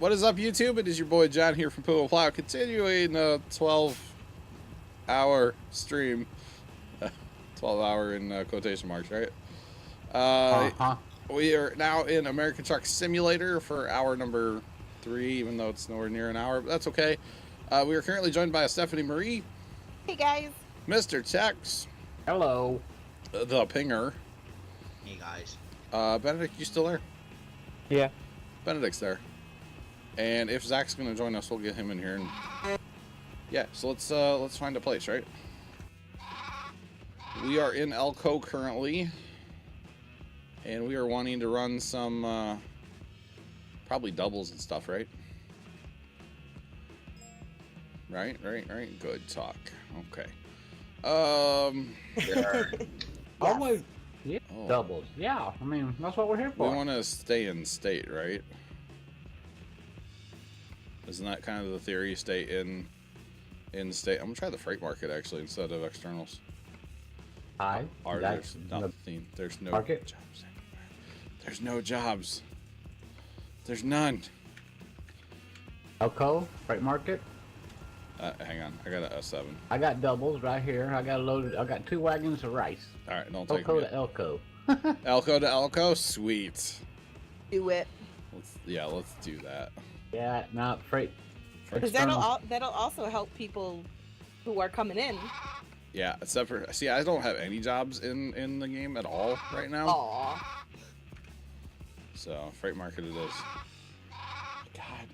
What is up, YouTube? It is your boy John here from Pumaplow, continuing a 12-hour stream. 12-hour in quotation marks, right? We are now in American Truck Simulator for hour number 3, even though it's nowhere near an hour, but that's okay. We are currently joined by Stephanie Marie. Hey, guys. Mr. Tex. Hello. The Pinger. Hey, guys. Benedict, you still there? Yeah. Benedict's there. And if Zach's gonna join us, we'll get him in here. And yeah, so let's find a place, right? We are in Elko currently, and we are wanting to run some probably doubles and stuff, right? Right. Good talk. Okay. Almost. Yeah. Oh. Doubles. Yeah. I mean, that's what we're here for. We want to stay in state, right? Isn't that kind of the theory? Stay in state. I'm gonna try the freight market actually instead of externals. Hi. There's nothing. There's no market? jobs. There's no jobs. There's none. Elko, freight market. Hang on. I got a S7. I got doubles right here. I got 2 wagons of rice. All right, don't take Elko me. to Elko. Elko to Elko. Sweet. Do it. Let's do that. Yeah, not freight. Because that'll also help people who are coming in. Yeah, except for I don't have any jobs in the game at all right now. Aw. So freight market it is. God,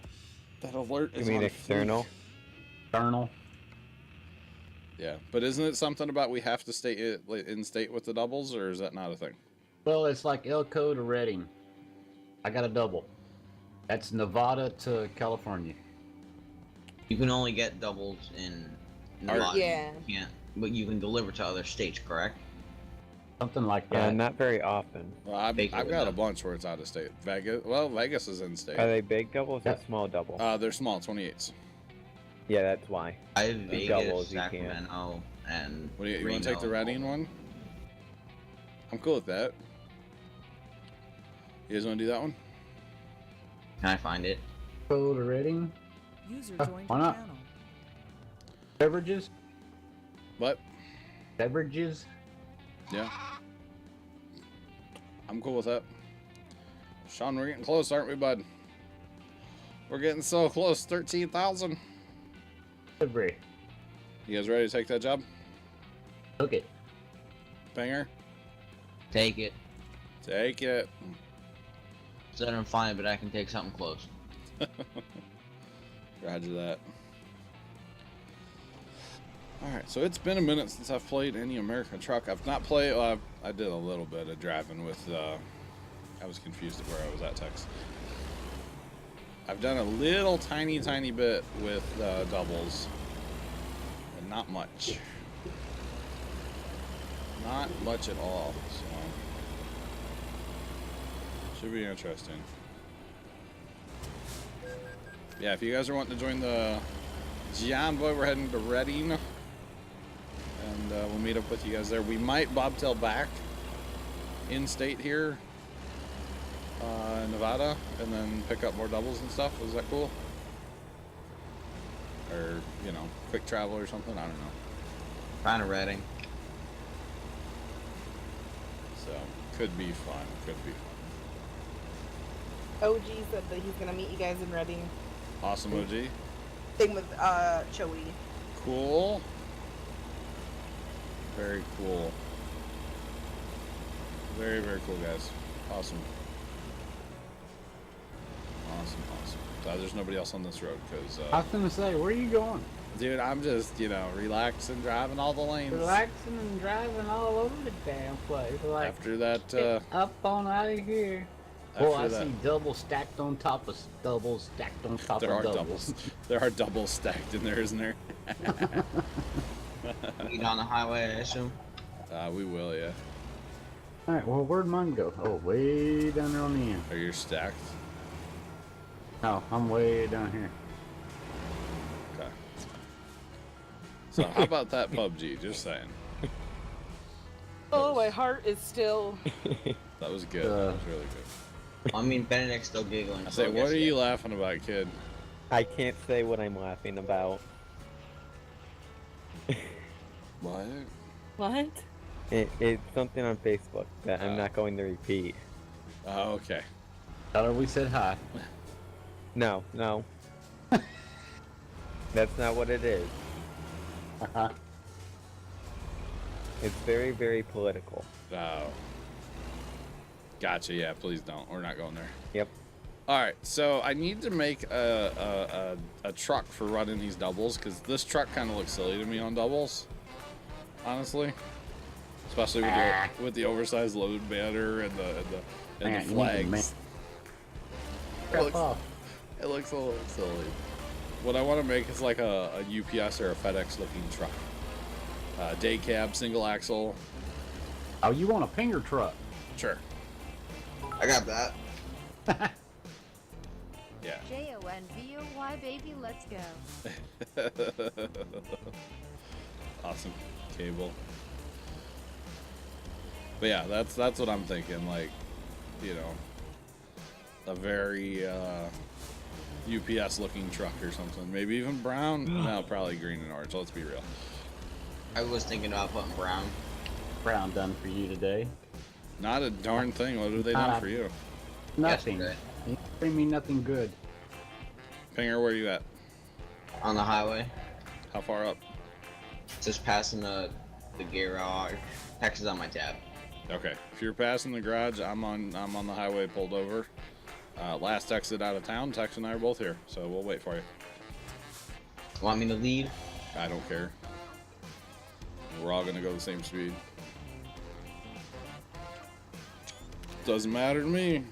that alert is. You mean on external? External. Yeah, but isn't it something about we have to stay in state with the doubles, or is that not a thing? Well, it's like Elko to Reading. I got a double. That's Nevada to California. You can only get doubles in Nevada. Yeah. You can't, but you can deliver to other states, correct? Something like Yeah, that. not very often. Well, I've Big got a double. bunch where it's out of state. Vegas is in state. Are they big doubles or Yeah. small double? They're small, 28s. Yeah, that's why. I have Vegas, doubles you can't. Sacramento, and What do you want to take the Reading one? I'm cool with that. You guys want to do that one? Can I find it? Elko to Reading. User Why joined not? your channel. Beverages. What? Beverages. Yeah. I'm cool with that. Sean, we're getting close, aren't we, bud? We're getting so close. 13,000. Delivery. You guys ready to take that job? Took it. Banger? Take it. Take it. So I don't find it, but I can take something close. Roger that. Alright, so it's been a minute since I've played any American Truck. I've not played, I did a little bit of driving with, I was confused at where I was at, Tex. I've done a little tiny bit with doubles, and not much. Not much at all, so should be interesting. Yeah, if you guys are wanting to join the John Boy, we're heading to Reading, and we'll meet up with you guys there. We might bobtail back in state here, in Nevada, and then pick up more doubles and stuff. Is that cool? Or, you know, quick travel or something? I don't know. Kind of Reading. So, could be fun. Could be fun. OG said that he's gonna meet you guys in Reading. Awesome, OG. Same with Joey. Cool. Very cool. Very cool, guys. Awesome. Awesome. Glad there's nobody else on this road, because, I was gonna say, where are you going? dude, I'm just, you know, relaxing, driving all the lanes. Relaxing and driving all over the damn place. Like, After that, get up on out of here. after Boy, I that, see doubles stacked on top of doubles stacked on top there of are doubles. doubles. There are doubles stacked in there, isn't there? Get on the highway, I assume. We will, yeah. Alright, well, where'd mine go? Oh, way down there on the end. Are you stacked? No, I'm way down here. Okay. So how about that PUBG? Just saying. Oh, my heart is still. That was good. That was really good. I mean, Benedict's still giggling. I so say, guess what are you yeah. laughing about, kid? I can't say what I'm laughing about. What? What? It's something on Facebook that I'm not going to repeat. Oh, okay. Tell her we said hi. No. That's not what it is. Uh-huh. It's very, very political. Oh. Gotcha. Yeah, please don't. We're not going there. Yep. All right, so I need to make a truck for running these doubles because this truck kind of looks silly to me on doubles, honestly, especially with the oversized load banner and the Man, you need to flags. It looks a little silly. What I want to make is like a UPS or a FedEx looking truck, day cab, single axle. Oh, you want a finger truck? Sure. I got that. Yeah. JONVOY, baby, let's go. Awesome cable. But yeah, that's what I'm thinking. Like, you know, a very UPS looking truck or something. Maybe even brown. No, probably green and orange. Let's be real. I was thinking about putting brown. Brown done for you today. Not a darn thing. What have they done for you? Nothing. Yesterday. You bring me nothing good. Pinger, where you at? On the highway. How far up? Just passing the garage. Text is on my tab. Okay. If you're passing the garage, I'm on the highway pulled over. Last exit out of town. Tex and I are both here, so we'll wait for you. Want me to lead? I don't care. We're all gonna go the same speed. Doesn't matter to me.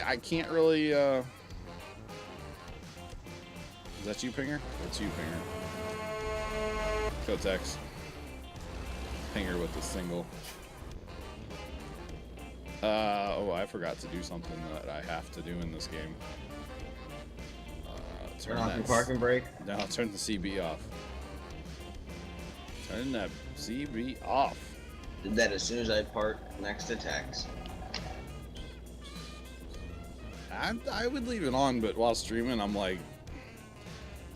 I can't really, Is that you, Pinger? That's you, Pinger. Go Tex. Pinger with the single. Oh, I forgot to do something that I have to do in this game. Turn off your parking brake. No, turn the CB off. Turn that CB off. Did that as soon as I parked next to Tex. I would leave it on, but while streaming, I'm like,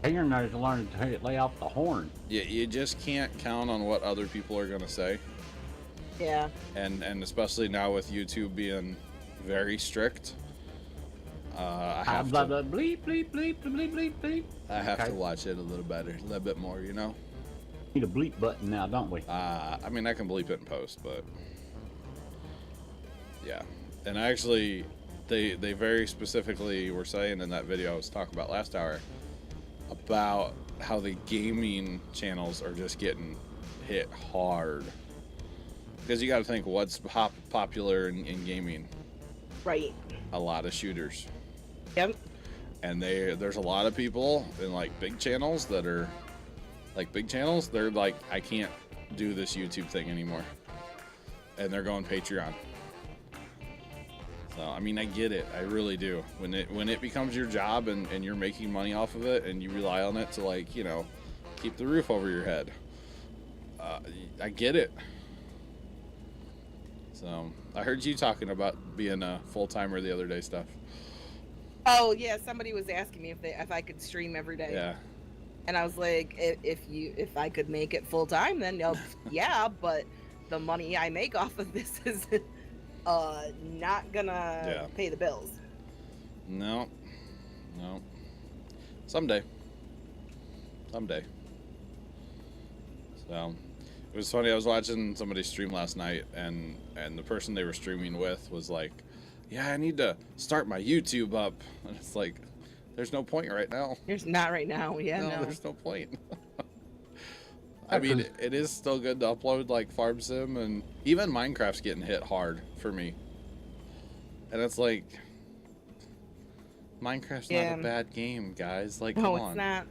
Finger knows to learn to lay off the horn. you just can't count on what other people are gonna say, Yeah. and especially now with YouTube being very strict. I have Blah to, blah bleep bleep bleep bleep bleep bleep. I have Okay. to watch it a little better, a little bit more, you know. Need a bleep button now, don't we? I mean, I can bleep it in post, but yeah. And actually, they very specifically were saying in that video I was talking about last hour about how the gaming channels are just getting hit hard. Because you got to think what's popular in gaming. Right. A lot of shooters. Yep. And there's a lot of people in like big channels that are like big channels. They're like, I can't do this YouTube thing anymore. And they're going Patreon. So, I mean, I get it. I really do. When it becomes your job and you're making money off of it and you rely on it to, like, you know, keep the roof over your head. I get it. So, I heard you talking about being a full-timer the other day, Steph. Oh yeah, somebody was asking me if I could stream every day. Yeah. And I was like, if I could make it full time, then yeah, but the money I make off of this is not gonna pay the bills. No. Someday. So, it was funny. I was watching somebody stream last night, and the person they were streaming with was like, "Yeah, I need to start my YouTube up," and it's like, "There's no point right now." There's not right now. Yeah, no. There's no point. I mean, it is still good to upload like Farm Sim, and even Minecraft's getting hit hard for me. And it's like, Minecraft's not a bad game, guys. Like, No, come on. it's not.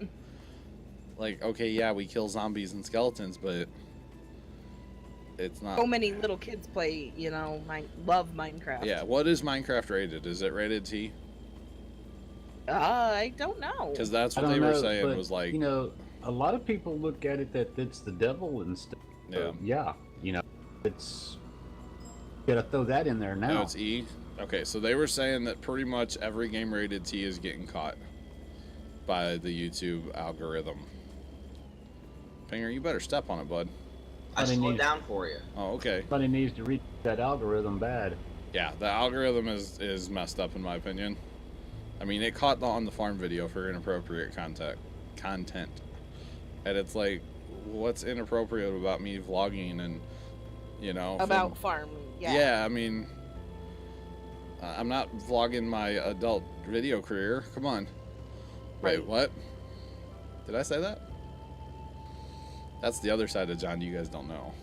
Like, okay, yeah, we kill zombies and skeletons, but it's not. So many little kids play, love Minecraft. Yeah, what is Minecraft rated? Is it rated T? I don't know. Because that's I what don't they were know, saying but, was like, a lot of people look at it that it's the devil and stuff. So, yeah, you know, it's gotta throw that in there now. No, it's E. Okay, so they were saying that pretty much every game rated T is getting caught by the YouTube algorithm. Finger, you better step on it, bud. I slowed down for you. Oh, okay. Somebody needs to read that algorithm bad. Yeah, the algorithm is messed up in my opinion. I mean, it caught on the farm video for inappropriate content. And it's like, what's inappropriate about me vlogging and, you know... About farming, yeah. Yeah, I mean... I'm not vlogging my adult video career. Come on. Right. Wait, what? Did I say that? That's the other side of John you guys don't know.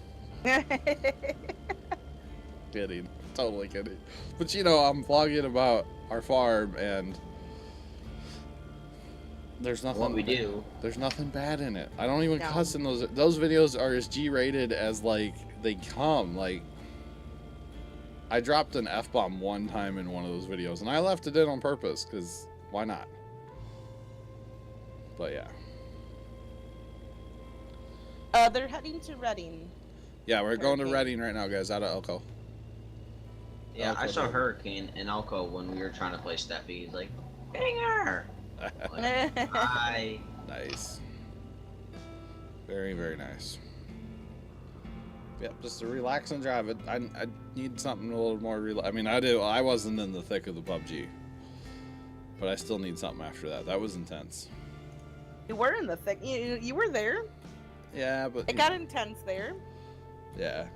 Kidding. Totally kidding. But you know, I'm vlogging about our farm and there's nothing... What we do. There's nothing bad in it. I don't even cuss in those. Those videos are as G-rated as, like, they come. Like, I dropped an F-bomb one time in one of those videos, and I left it in on purpose, because why not? But yeah. They're heading to Reading. Yeah, we're going to Reading right now, guys, out of Elko. Yeah, Elko, I saw baby. Hurricane in Elko when we were trying to play Steffi. He's like, banger! Like, Nice. Very, very nice. Yep, just to relax and drive it. I need something a little more I mean, I wasn't in the thick of the PUBG. But I still need something after that. That was intense. You were in the thick. You were there. Yeah, but... It got intense there. Yeah.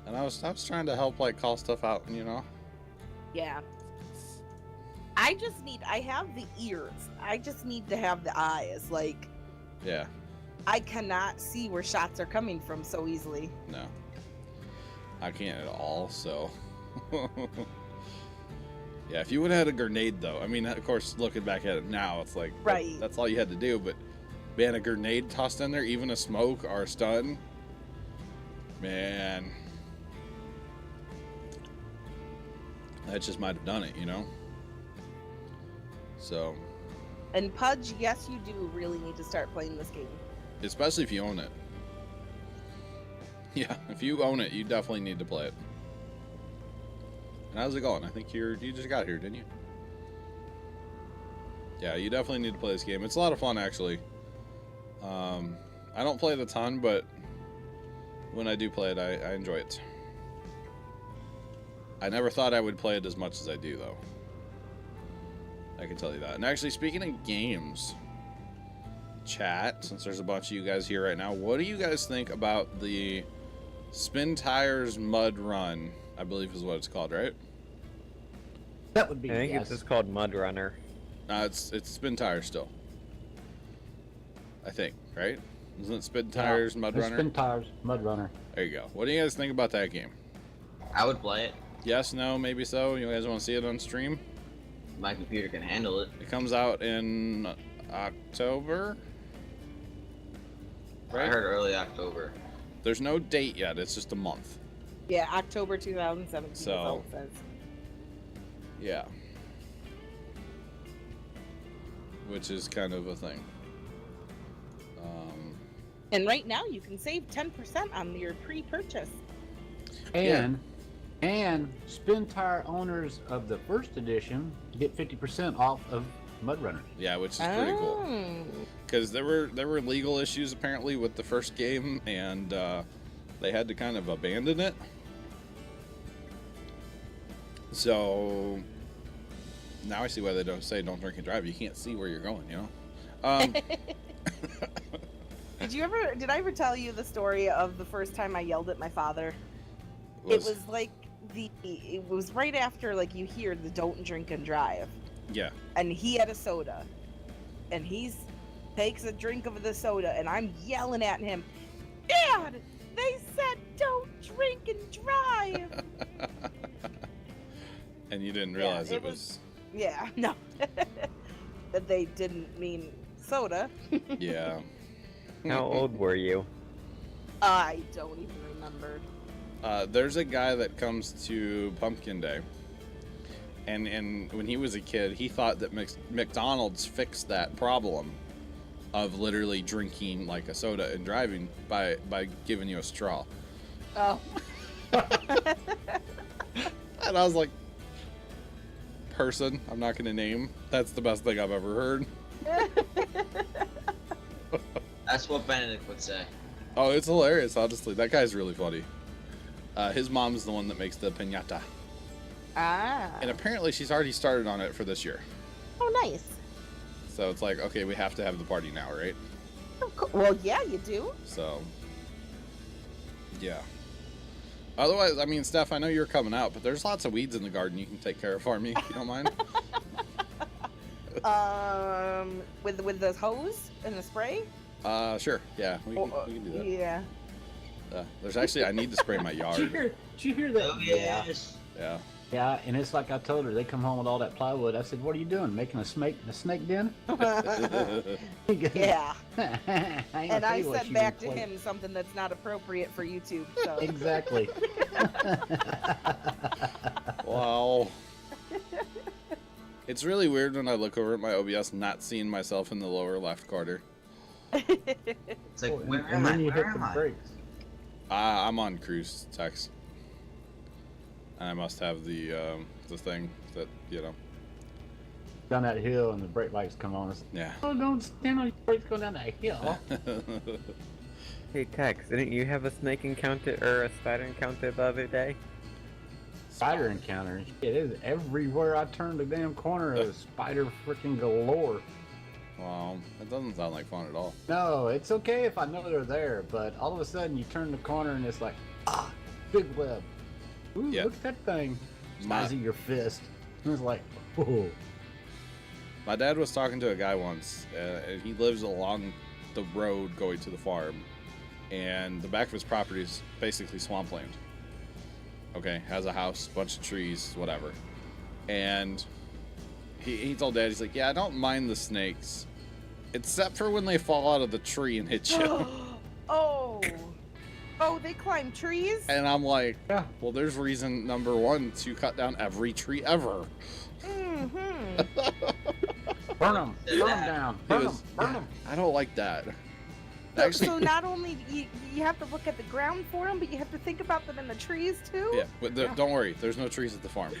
And I was trying to help, like, call stuff out, you know? Yeah. I have the ears. I just need to have the eyes. Like, Yeah. I cannot see where shots are coming from so easily. No. I can't at all, so... Yeah, if you would have had a grenade, though. I mean, of course, looking back at it now, it's like... Right. That's all you had to do, but... Man, a grenade tossed in there, even a smoke or a stun... Man... That just might have done it, you know? So... And Pudge, yes, you do really need to start playing this game. Especially if you own it. Yeah, if you own it, you definitely need to play it. And how's it going? I think you just got here, didn't you? Yeah, you definitely need to play this game. It's a lot of fun, actually. I don't play it a ton, but when I do play it, I enjoy it. I never thought I would play it as much as I do, though. I can tell you that. And actually, speaking of games, chat, since there's a bunch of you guys here right now, what do you guys think about the Spin Tires Mud Run? I believe is what it's called, right? That would be. I think yes. it's just called Mud Runner. It's Spin Tires still. I think, right? Isn't it Spin Tires Mud Runner? Spin Tires Mud Runner. There you go. What do you guys think about that game? I would play it. Yes, no, maybe so. You guys want to see it on stream? My computer can handle it. It comes out in October. I heard early October. There's no date yet. It's just a month. Yeah, October 2017. So- That's all it says. Yeah. Which is kind of a thing. And right now, you can save 10% on your pre-purchase. And Spin Tire owners of the first edition get 50% off of Mud Runner. Yeah, which is pretty cool. Because there were legal issues apparently with the first game, and they had to kind of abandon it. So now I see why they don't drink and drive. You can't see where you're going, you know. Did I ever tell you the story of the first time I yelled at my father? It was like it was right after, like, you hear the don't drink and drive. Yeah. And he had a soda. And takes a drink of the soda, and I'm yelling at him, Dad, they said don't drink and drive. And you didn't realize it was... Yeah, no. That they didn't mean soda. Yeah. How old were you? I don't even remember. There's a guy that comes to Pumpkin Day, and when he was a kid, he thought that McDonald's fixed that problem of literally drinking like a soda and driving by giving you a straw. Oh. And I was like, person I'm not going to name, that's the best thing I've ever heard. That's what Benedict would say. Oh, it's hilarious, honestly. That guy's really funny. His mom's the one that makes the piñata. Ah. And apparently she's already started on it for this year. Oh, nice. So it's like, okay, we have to have the party now, right? Well, yeah, you do. So, yeah. Otherwise, I mean, Steph, I know you're coming out, but there's lots of weeds in the garden you can take care of for me, if you don't mind. With the hose and the spray? Sure. Yeah, we can do that. Yeah. There's actually, I need to spray my yard. Did you hear that? Oh, yes. Yeah. Yeah, and it's like I told her, they come home with all that plywood. I said, what are you doing? Making a snake den? Yeah. And I what said she back did to play. him something that's not appropriate for YouTube. So. Exactly. Wow. It's really weird when I look over at my OBS not seeing myself in the lower left corner. It's like, where and am I? then you Where hit am the I? brakes. I'm on cruise text. And I must have the thing that, you know. Down that hill and the brake lights come on. It's, Yeah. oh, don't stand on your brakes going down that hill. Hey Tex, didn't you have a snake encounter or a spider encounter the other day? Spider encounter. It is everywhere I turn the damn corner. There's spider freaking galore. Wow, that doesn't sound like fun at all. No, it's okay if I know they're there, but all of a sudden you turn the corner and it's like, big web. Ooh, Yeah. look at that thing. My- Size of your fist. And it's like, whoa. My dad was talking to a guy once, and he lives along the road going to the farm, and the back of his property is basically swampland. Okay, has a house, bunch of trees, whatever. And he told Dad, he's like, yeah, I don't mind the snakes, except for when they fall out of the tree and hit you. Oh. Oh, they climb trees? And I'm like, Yeah. well, there's reason number one to cut down every tree ever. Mm-hmm. Burn them. Burn them down. He Burn them. was- Burn them. I don't like that. So, Actually, so not only you have to look at the ground for them, but you have to think about them in the trees too? yeah, but don't worry, there's no trees at the farm.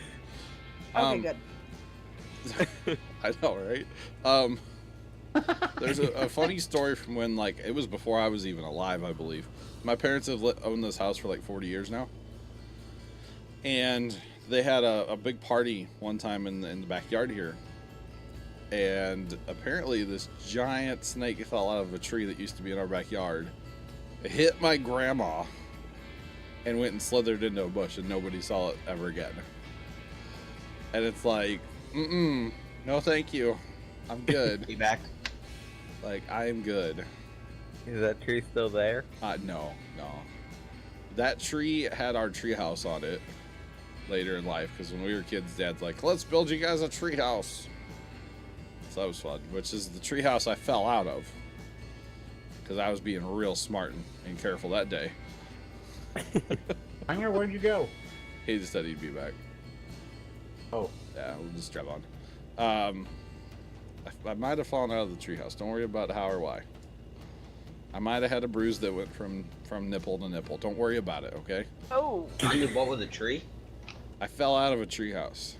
Okay, good. I know, right? There's a funny story from when, like, it was before I was even alive, I believe. My parents have owned this house for like 40 years now. And they had a big party one time in the backyard here. And apparently this giant snake fell out of a tree that used to be in our backyard. It hit my grandma and went and slithered into a bush, and nobody saw it ever again. And it's like, no thank you. I'm good. Be back. Like, I am good. Is that tree still there? No. That tree had our treehouse on it later in life, because when we were kids, Dad's like, let's build you guys a treehouse. So that was fun, which is the treehouse I fell out of, because I was being real smart and careful that day. Hanger, where'd you go? He just said he'd be back. Oh. Yeah, we'll just drive on. I might have fallen out of the treehouse. Don't worry about how or why. I might have had a bruise that went from nipple to nipple. Don't worry about it, okay? Oh. You what with a tree? I fell out of a treehouse.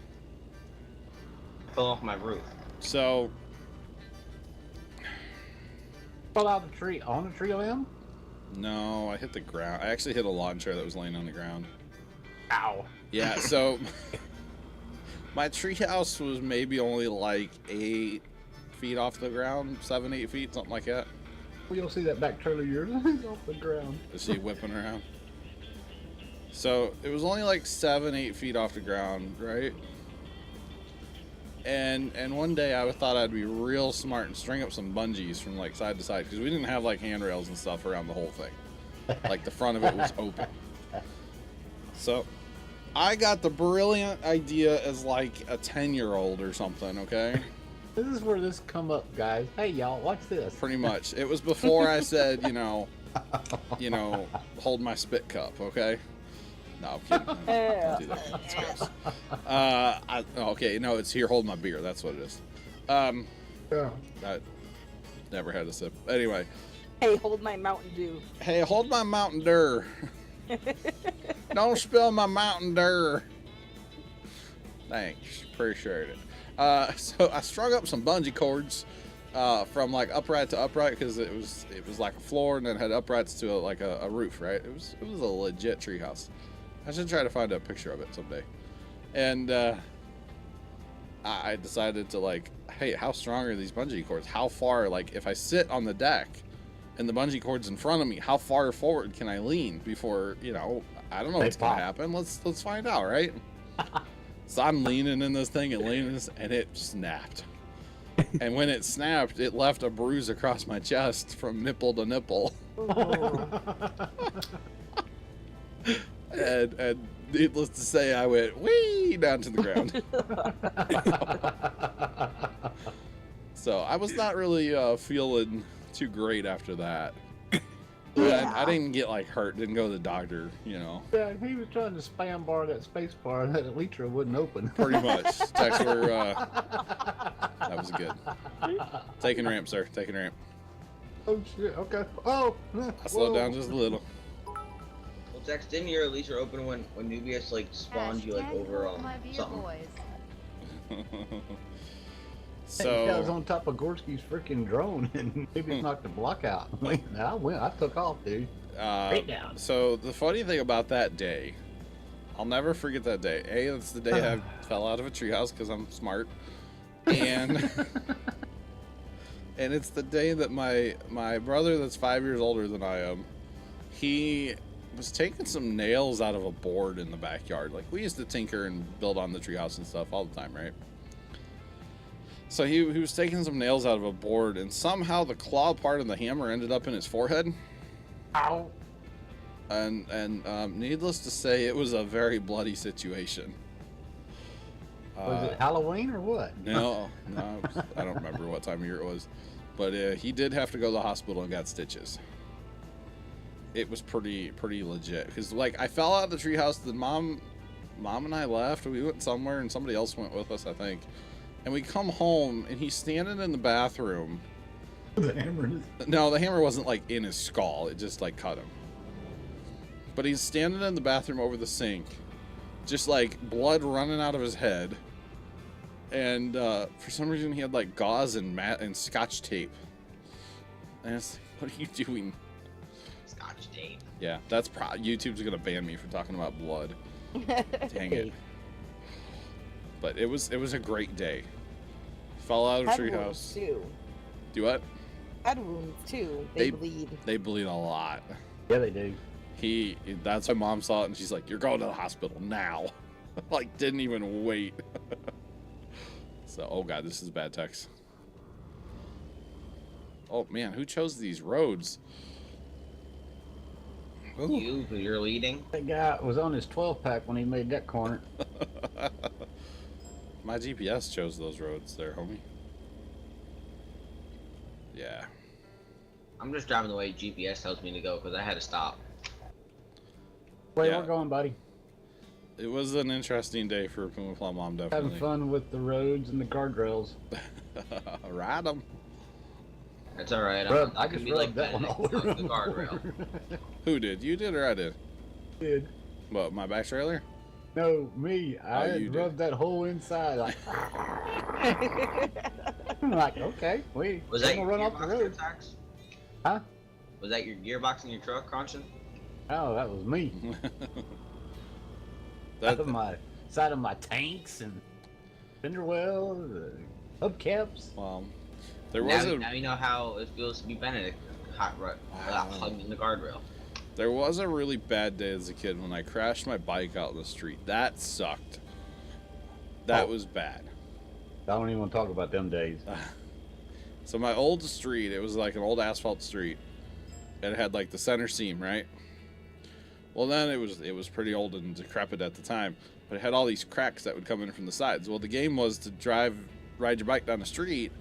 Fell off my roof. So, Fell out of the tree on a tree limb? no, I hit the ground. I actually hit a lawn chair that was laying on the ground. Ow. Yeah, so my treehouse was maybe only like 8 feet off the ground, 7, 8 feet, something like that. Well, you'll see that back trailer of yours off the ground. Is she whipping around? So it was only like 7, 8 feet off the ground, right? And one day I thought I'd be real smart and string up some bungees from like side to side, because we didn't have like handrails and stuff around the whole thing. Like the front of it was open. So I got the brilliant idea as like a 10-year-old or something, okay? This is where this come up, guys. Hey, y'all, watch this. Pretty much. It was before I said, you know, hold my spit cup, okay? No, I'm kidding. Don't do that. It's gross. Okay, no, it's here, hold my beer. That's what it is. Yeah. Never had a sip. Anyway. Hey, hold my Mountain Dew. Hey, hold my Mountain Dew. Don't spill my Mountain Dew. Thanks. Appreciate it. So I strung up some bungee cords from like upright to upright because it was like a floor and then had uprights to a roof, right? It was a legit treehouse. I should try to find a picture of it someday. And I decided to like, hey, how strong are these bungee cords? How far, like if I sit on the deck and the bungee cord's in front of me, how far forward can I lean before, you know, I don't know what's gonna happen. Let's find out, right? So I'm leaning in this thing and leaning this, and it snapped. And when it snapped, it left a bruise across my chest from nipple to nipple. and needless to say, I went whee down to the ground. So I was not really feeling too great after that. Yeah. I didn't get like hurt, didn't go to the doctor, you know. Yeah, he was trying to spam bar that space bar and that elytra wouldn't open. Pretty much. Text were, that was good. Taking ramp, sir. Taking ramp. Oh shit, okay. Oh! I slowed down just a little. Well, Tex, didn't your elytra open when Nubius like spawned you like over on something? So I was So, on top of Gorski's freaking drone and maybe it knocked the block out. I took off, dude. Straight down. so the funny thing about that day, I'll never forget that day. That's the day I fell out of a treehouse because I'm smart. And and it's the day that my brother that's 5 years older than I am, he was taking some nails out of a board in the backyard. Like we used to tinker and build on the treehouse and stuff all the time, right? So he was taking some nails out of a board, and somehow the claw part of the hammer ended up in his forehead. Ow. And needless to say, it was a very bloody situation. Was it Halloween or what? No, I don't remember what time of year it was, but he did have to go to the hospital and got stitches. It was pretty legit because like I fell out of the treehouse. The mom and I left. We went somewhere, and somebody else went with us, I think. And we come home, and he's standing in the bathroom. The hammer. No, the hammer wasn't like in his skull. It just like cut him. But he's standing in the bathroom over the sink, just like blood running out of his head. And for some reason, he had like gauze and scotch tape. And it's like, what are you doing? Scotch tape. Yeah, that's YouTube's gonna ban me for talking about blood. Dang it. But it was a great day. Fell out of a Head wounds treehouse. too. Do what? Head wounds too. They bleed. They bleed a lot. Yeah, they do. That's why Mom saw it and she's like, "You're going to the hospital now." Like didn't even wait. So, oh god, this is bad text. Oh man, who chose these roads? Ooh. You, who you're leading. That guy was on his 12-pack when he made that corner. My GPS chose those roads there, homie. Yeah. I'm just driving the way GPS tells me to go because I had to stop. Where Yeah. we're going, buddy? It was an interesting day for Pumaplow Mom, definitely. Having fun with the roads and the guardrails. Ride them. That's all right. Bro, I I can just be like rubbed that one all Benedict on the guardrail. Who did? You did or I did? Did. What, my back trailer? No, me. I you did. rubbed that whole inside. Like, I'm like, okay, wait. Was that gonna your run off the gearbox in your road? tax? Huh? Was that your gearbox in your truck crunching? Oh, that was me. That, Out of my side of my tanks and fender wells, hubcaps. well, there was Now you know how it feels to be Benedict hugged in the guardrail. there was a really bad day as a kid when I crashed my bike out in the street. That sucked. That was bad. I don't even want to talk about them days. So my old street, it was like an old asphalt street. It had like the center seam, right? Well, then it was pretty old and decrepit at the time, but it had all these cracks that would come in from the sides. Well, the game was to ride your bike down the street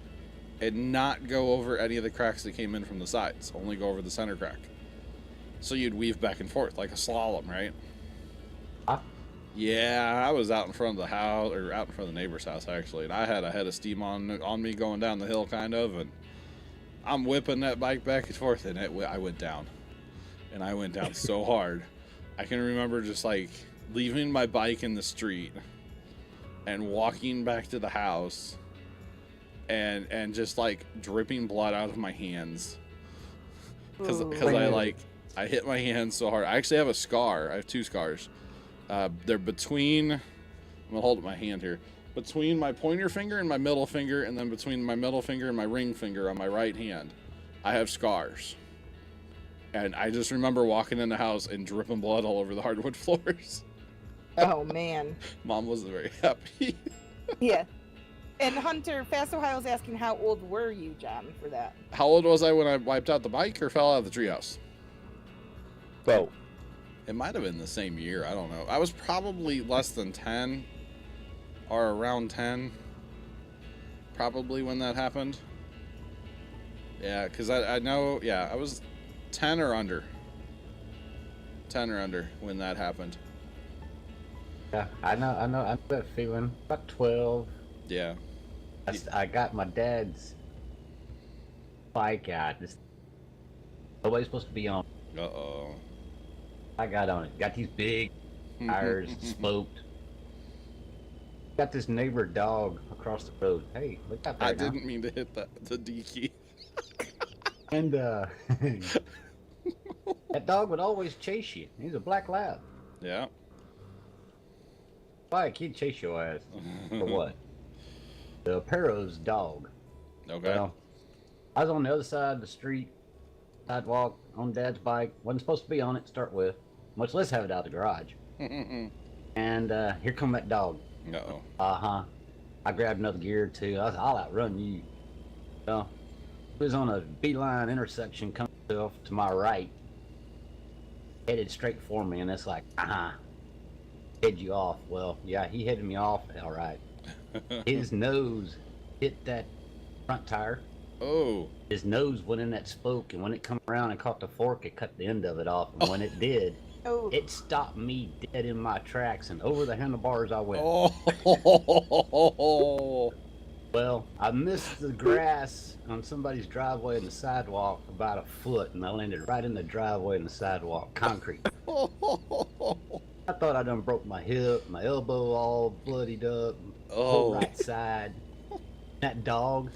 and not go over any of the cracks that came in from the sides, only go over the center crack. So you'd weave back and forth like a slalom, right? Huh? Yeah, I was out in front of the house, or out in front of the neighbor's house actually, and I had a head of steam on me going down the hill, kind of, and I'm whipping that bike back and forth, and I went down. And I went down so hard. I can remember just like leaving my bike in the street and walking back to the house and just like dripping blood out of my hands. Because I hit my hand so hard. I actually have a scar. I have 2 scars. They're between, I'm gonna hold up my hand here, between my pointer finger and my middle finger, and then between my middle finger and my ring finger on my right hand, I have scars. And I just remember walking in the house and dripping blood all over the hardwood floors. Oh man. Mom wasn't very happy. Yeah. And Hunter, Fast Ohio's asking, how old were you, John, for that? How old was I when I wiped out the bike or fell out of the treehouse? Well, It might have been the same year. I don't know. I was probably less than 10 or around 10 probably when that happened. Yeah, because I know, yeah, I was 10 or under. 10 or under when that happened. Yeah, I know that feeling. About 12. Yeah. I got my dad's bike out. Nobody's supposed to be on. Uh-oh. I got on it. Got these big tires, spoked. Got this neighbor dog across the road. Hey, look out there I now. didn't mean to hit the D key. And that dog would always chase you. He's a black lab. Yeah. Bike, he'd chase your ass. For what? The Perro's dog. Okay. Well, I was on the other side of the street, sidewalk, on Dad's bike. Wasn't supposed to be on it to start with, much less have it out of the garage. And here come that dog. Uh-oh. Uh-huh. I grabbed another gear or 2. I was, I'll outrun you. So, it was on a beeline intersection coming off to my right. Headed straight for me, and it's like, head you off. Well, yeah, he headed me off, all right. His nose hit that front tire. Oh. His nose went in that spoke, and when it come around and caught the fork, it cut the end of it off. And when it did, Oh. it stopped me dead in my tracks, and over the handlebars I went. Oh. Well, I missed the grass on somebody's driveway and the sidewalk about a foot, and I landed right in the driveway and the sidewalk, concrete. I thought I done broke my hip, my elbow all bloodied up, whole right side. That dog,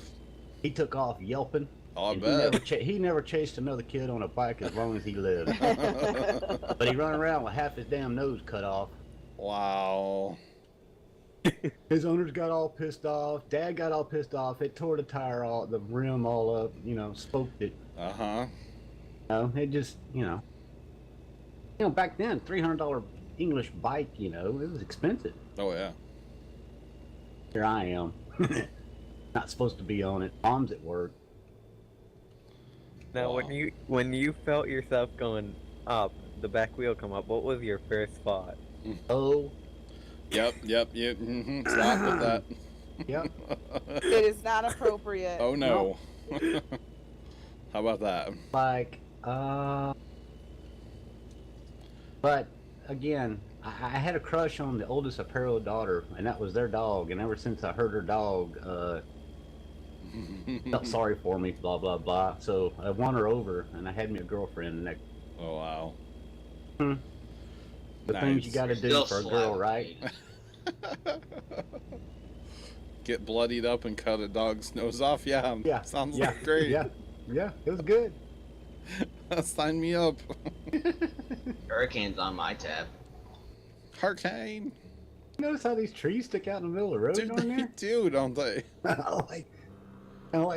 he took off yelping. Oh, I and bet. He never chased another kid on a bike as long as he lived. But he run around with half his damn nose cut off. Wow. His owners got all pissed off. Dad got all pissed off. It tore the tire all, the rim all up. Spoked it. Uh-huh. It just, back then, $300 English bike, it was expensive. Oh, yeah. Here I am, not supposed to be on it. Mom's at work. now Wow. when you felt yourself going up, the back wheel come up, what was your first thought? Oh, Yep. Stop with that. yep. It is not appropriate. Oh, no. How about that? Like, but again, I had a crush on the oldest Apparel daughter, and that was their dog. And ever since I heard her dog, felt sorry for me, blah blah blah. So I won her over, and I had me a girlfriend. And that, Oh, wow. the things you got to do Still for a girl, slap, right? Get bloodied up and cut a dog's nose off? Yeah. Yeah. Sounds Yeah. like great. Yeah, it was good. Sign me up. Hurricane's on my tab. Hurricane. Notice how these trees stick out in the middle of the road Dude, on they there? do, don't they? I'm gonna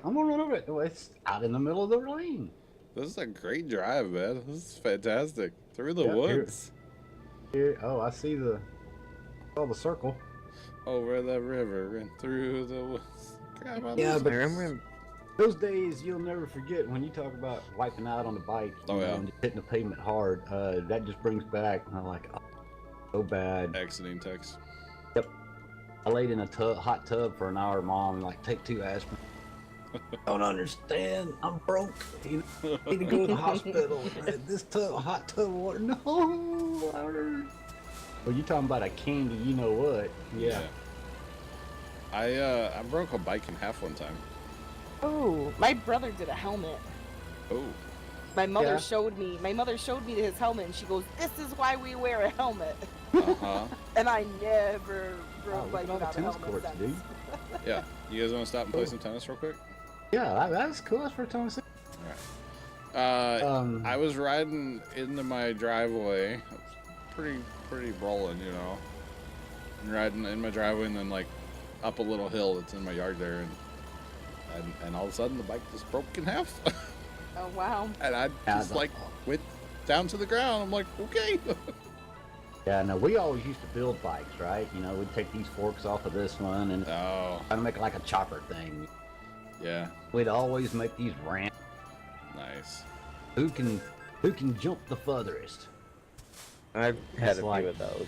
run over it. It's out in the middle of the lane. This is a great drive, man. This is fantastic. Through the Yeah, here- woods. Here, I see the circle. Over the river and through the woods. Grandma, Yeah, listen. but I remember those days you'll never forget when you talk about wiping out on the bike. Oh, yeah. And just hitting the pavement hard. That just brings back. I'm like, oh, so bad. Exiting text. I laid in a hot tub for an hour, Mom. Like, take 2 aspirin. Don't understand. I'm broke. You need to go to the hospital. This hot tub of water. No. Well, you talking about a candy? You know what? Yeah. I broke a bike in half one time. Oh, my brother did a helmet. Oh. My mother Yeah. showed me. My mother showed me his helmet, and she goes, "This is why we wear a helmet." Uh-huh. And I never Oh, rode look bike at all the without a tennis helmet courts, since. dude. Yeah. You guys want to stop and play some tennis real quick? Yeah, that's cool. That's for Tennessee. I was riding into my driveway. Pretty rolling, you know. And riding in my driveway and then like up a little hill that's in my yard there, and all of a sudden the bike just broke in half. Oh wow! And I just like went down to the ground. I'm like, okay. Yeah, no, we always used to build bikes, right? You know, we'd take these forks off of this one and Oh, try to make it like a chopper thing. yeah, We'd always make these ramps. nice. Who can jump the furthest? I've had It's a like- few of those.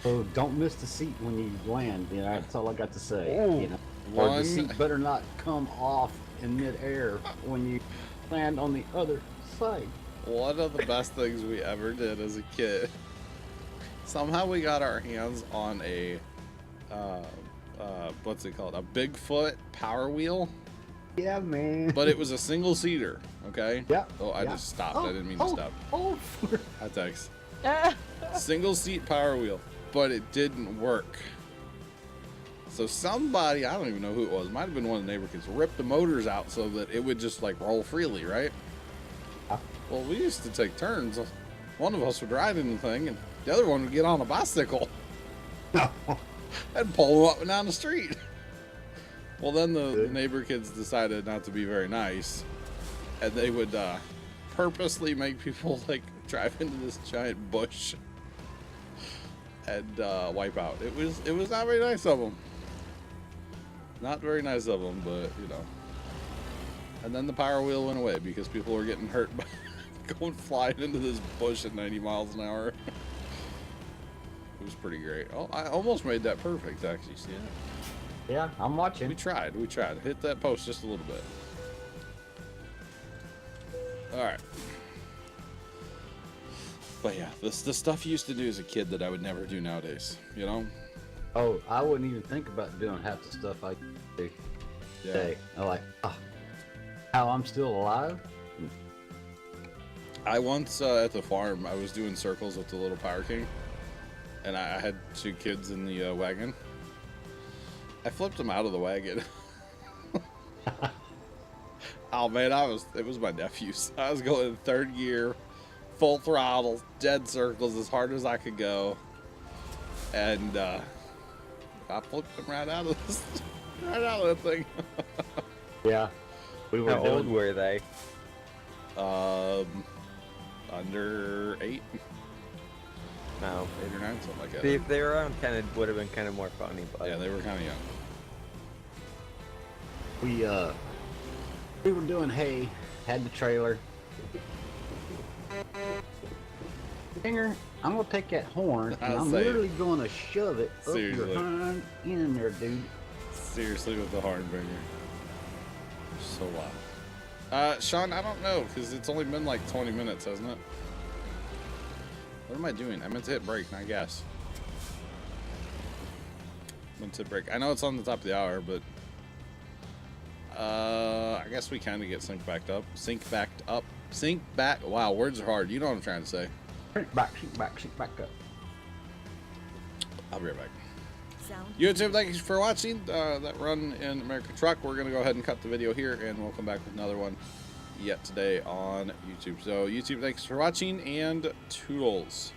So don't miss the seat when you land. You know, that's all I got to say. Ooh. You know, or One- the seat better not come off in midair when you land on the other side. One of the best things we ever did as a kid. Somehow we got our hands on a, what's it called? A Bigfoot Power Wheel, Yeah, man. but it was a single seater. Okay. Yeah. Oh, I yeah. just stopped. Oh, I didn't mean to stop. Oh, I text. Ah, Single seat Power Wheel, but it didn't work. So somebody, I don't even know who it was, might have been one of the neighbor kids, ripped the motors out so that it would just like roll freely, right? Well, we used to take turns. One of us would ride in the thing, and the other one would get on a bicycle and pull up and down the street. Well, then the neighbor kids decided not to be very nice, and they would purposely make people like drive into this giant bush and wipe out. It was not very nice of them. Not very nice of them, but you know. And then the Power Wheel went away because people were getting hurt by going flying into this bush at 90 miles an hour. It was pretty great. Oh, I almost made that perfect, actually. See that? yeah, I'm watching. We tried. Hit that post just a little bit. All right. But yeah, the stuff you used to do as a kid that I would never do nowadays, you know? Oh, I wouldn't even think about doing half the stuff I do today. I'm like, how I'm still alive? I once at the farm, I was doing circles with the little Power King, and I had 2 kids in the wagon. I flipped them out of the wagon. Oh man, it was my nephew's. I was going in 3rd gear, full throttle, dead circles as hard as I could go, and I flipped them right out of that thing. Yeah, we were How old doing. were they? Under 8, No. 8 or 9, something like that. See, if they were around 10, it would have been kind of more funny. But Yeah, they were kind of young. We were doing hay, had the trailer. Finger, I'm gonna take that horn and I'm Say it. literally gonna shove it up Seriously. your hind in there, dude. Seriously, with the horn finger. So loud. Sean, I don't know, because it's only been like 20 minutes, hasn't it? What am I doing? I meant to hit break, not gas. I meant to hit break. I know it's on the top of the hour, but I guess we kind of get synced back up. Sync back. Wow, words are hard. You know what I'm trying to say. Sink back up. I'll be right back. Sound YouTube, thank you for watching that run in American Truck. We're going to go ahead and cut the video here, and we'll come back with another one yet today on YouTube. So, YouTube, thanks for watching, and toodles.